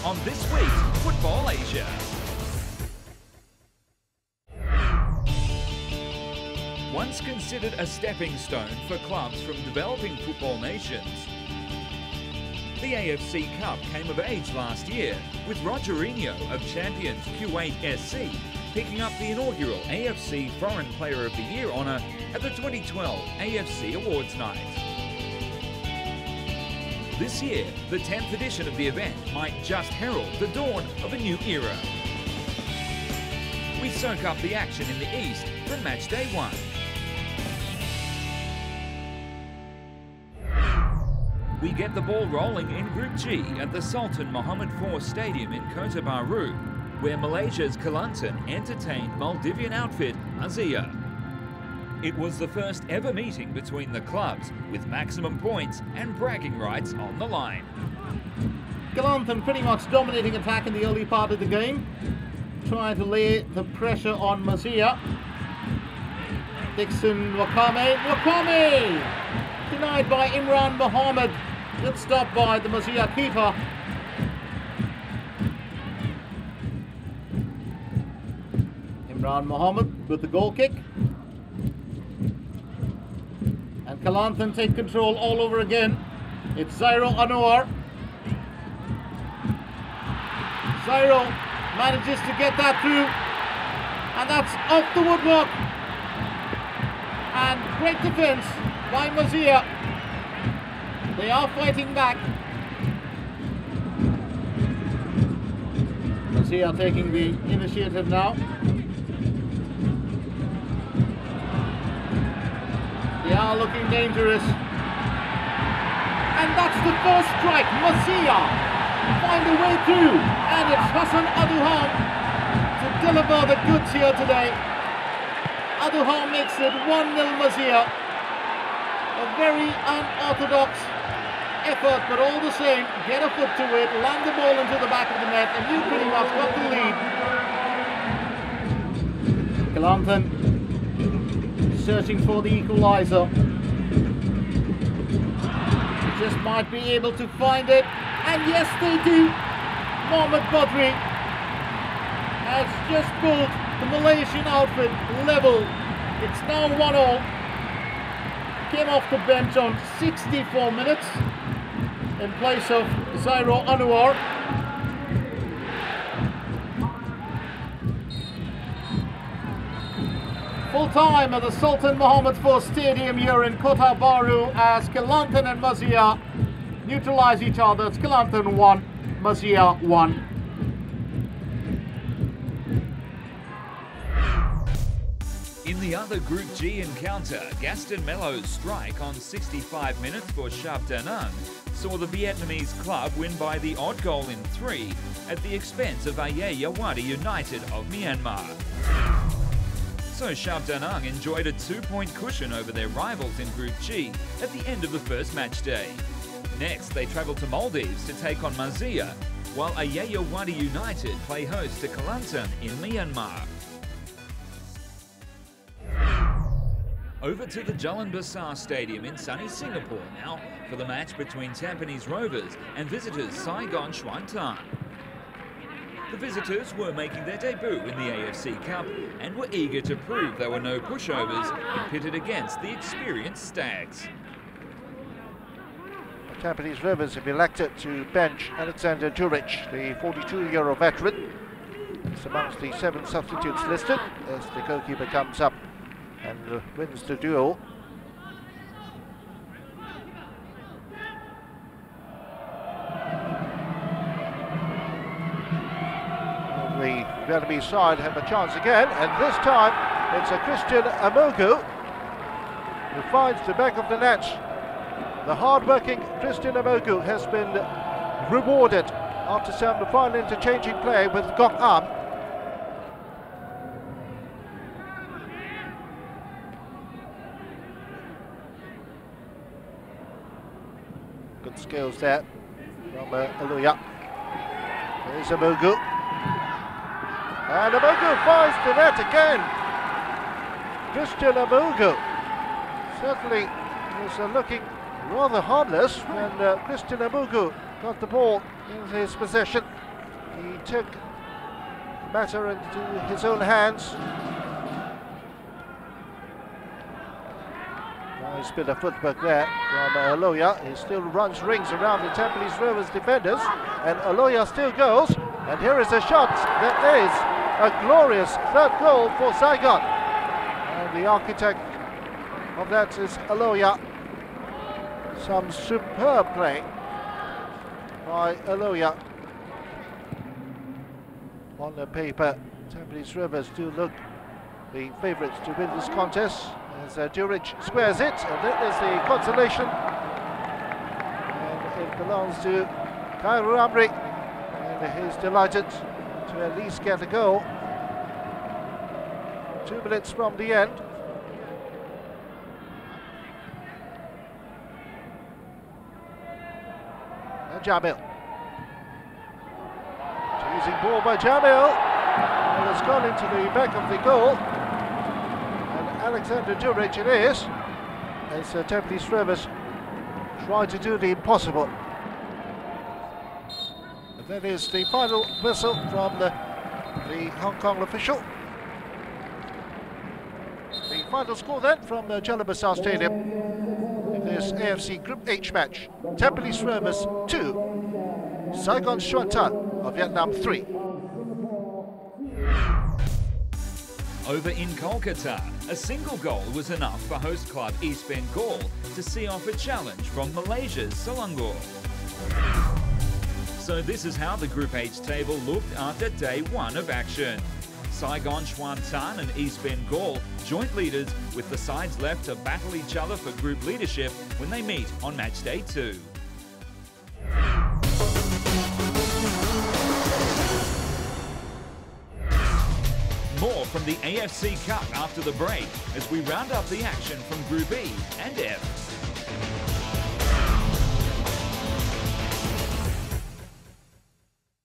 on this week's Football Asia. Once considered a stepping stone for clubs from developing football nations, the AFC Cup came of age last year, with Rogerinho of champions Kuwait SC picking up the inaugural AFC Foreign Player of the Year honour at the 2012 AFC Awards night. This year, the 10th edition of the event might just herald the dawn of a new era. We soak up the action in the East from Matchday 1. We get the ball rolling in Group G at the Sultan Mohammed IV Stadium in Kota Bharu, where Malaysia's Kelantan entertained Maldivian outfit Asya. It was the first ever meeting between the clubs, with maximum points and bragging rights on the line. Kelantan pretty much dominating attack in the early part of the game, trying to lay the pressure on Asya. Dixon Wakame! Denied by Imran Mohammed. Good stop by the Asya keeper. Imran Mohammed with the goal kick. And Kelantan take control all over again. It's Zairo Anwar. Zairo manages to get that through. And that's off the woodwork. And great defence by Asya. They are fighting back. Asya taking the initiative now. They are looking dangerous. And that's the first strike. Asya find a way through. And it's Hassan Aduham to deliver the goods here today. Aduham makes it 1-0 Asya. A very unorthodox effort, but all the same, get a foot to it, land the ball into the back of the net, and you pretty much got the lead. Kelantan searching for the equaliser. Just might be able to find it, and yes they do. Mohamed Badri has just pulled the Malaysian outfit level. It's now 1-1. Came off the bench on 64 minutes in place of Zairo Anwar. Full time at the Sultan Mohammed IV Stadium here in Kota Bharu as Kelantan and Asya neutralise each other. It's Kelantan 1, Asya 1. In the other Group G encounter, Gaston Melo's strike on 65 minutes for Shab Da Nang saw the Vietnamese club win by the odd goal in 3 at the expense of Ayeyar Wadi United of Myanmar. So Shab Da Nang enjoyed a 2-point cushion over their rivals in Group G at the end of the first match day. Next, they travel to Maldives to take on Asya, while Ayeyar Wadi United play host to Kelantan in Myanmar. Over to the Jalan Besar Stadium in sunny Singapore now for the match between Tampines Rovers and visitors Saigon Kelantan. The visitors were making their debut in the AFC Cup and were eager to prove there were no pushovers and pitted against the experienced Stags. Tampines Rovers have elected to bench Alexander Juric, the 42-year-old veteran. It's amongst the 7 substitutes listed as the goalkeeper comes up and wins the duel. The Vietnamese side have a chance again, and this time it's a Christian Amogu who finds the back of the net. The hard-working Christian Amogu has been rewarded after some final interchanging play with Gok Am. Good skills there from Aluya. There's Amogu. And Amogu finds the net again. Christian Amogu certainly was looking rather harmless when Christian Amogu got the ball in his possession. He took matter into his own hands. Nice bit of footwork there from Aloya. He still runs rings around the Tampines Rovers defenders, and Aloya still goes. And here is a shot that is a glorious third goal for Saigon. And the architect of that is Aloya. Some superb play by Aloya. On the paper, Tampines Rovers do look the favourites to win this contest, as Duric squares it, and that is the consolation. And it belongs to Khairul Amri, and he's delighted to at least get a goal. 2 minutes from the end. And Jamil. Using ball by Jamil. Well, it's gone into the back of the goal. And Alexander Duric it is. As Tampines Rovers try to do the impossible. And that is the final whistle from the Hong Kong official. The final score then from Jalan-Besar Stadium in this AFC Group H match. Tampines Rovers 2, Saigon of Vietnam 3. Over in Kolkata, a single goal was enough for host club East Bengal to see off a challenge from Malaysia's Selangor. So this is how the Group H table looked after day one of action. Saigon Tan and East Bengal joint leaders, with the sides left to battle each other for group leadership when they meet on Matchday 2. More from the AFC Cup after the break as we round up the action from Group E and F.